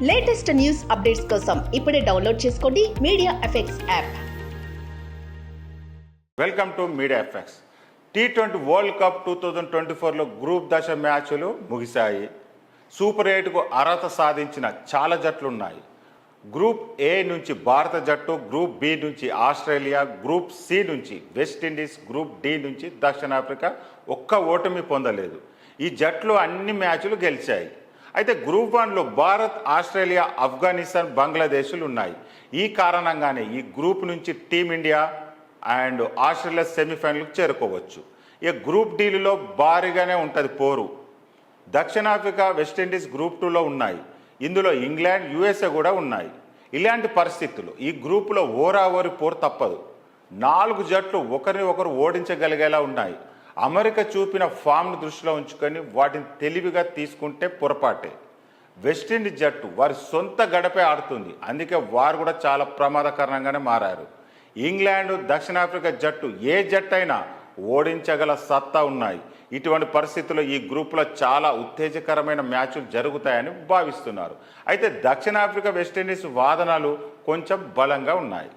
Latest news updates కోసం ఇప్పుడే download చేసుకోండి media effects app. Welcome to media effects. T20 world cup 2024లో group దశ మ్యాచ్లు ముగిశాయి. సూపర్ 8కు అర్హత సాధించిన చాలా జట్లున్నాయి. గ్రూప్ ఏ నుంచి భారత జట్టు, గ్రూప్ బి నుంచి ఆస్ట్రేలియా, గ్రూప్ సి నుంచి వెస్టిండీస్, గ్రూప్ డి నుంచి దక్షిణాఫ్రికా ఒక్క ఓటమి పొందలేదు. ఈ జట్లు అన్ని మ్యాచ్లు గెలిచాయి. అయితే గ్రూప్ 1లో భారత్, ఆస్ట్రేలియా, ఆఫ్ఘనిస్తాన్, బంగ్లాదేశ్లు ఉన్నాయి. ఈ కారణంగానే ఈ గ్రూప్ నుంచి టీమిండియా అండ్ ఆస్ట్రేలియా సెమీఫైనల్కి చేరుకోవచ్చు. ఇక గ్రూప్ డీలో భారీగానే ఉంటుంది పోరు. దక్షిణాఫ్రికా, వెస్టిండీస్ గ్రూప్ 2లో ఉన్నాయి. ఇందులో ఇంగ్లాండ్, యుఎస్ఏ కూడా ఉన్నాయి. ఇలాంటి పరిస్థితులు ఈ గ్రూపులో ఓరావోరి పోరు తప్పదు. 4 జట్లు ఒకరిని ఒకరు ఓడించగలిగేలా ఉన్నాయి. అమెరికా చూపిన ఫామ్ను దృష్టిలో ఉంచుకొని వాటిని తెలివిగా తీసుకుంటే పొరపాటే. వెస్టిండీస్ జట్టు వారి సొంత గడపే ఆడుతుంది, అందుకే వారు కూడా చాలా ప్రమాదకరంగానే మారారు. ఇంగ్లాండ్, దక్షిణాఫ్రికా జట్టు ఏ జట్టు అయినా ఓడించగల సత్తా ఉన్నాయి. ఇటువంటి పరిస్థితుల్లో ఈ గ్రూపులో చాలా ఉత్తేజకరమైన మ్యాచ్లు జరుగుతాయని భావిస్తున్నారు. అయితే దక్షిణాఫ్రికా, వెస్టిండీస్ వాదనలు కొంచెం బలంగా ఉన్నాయి.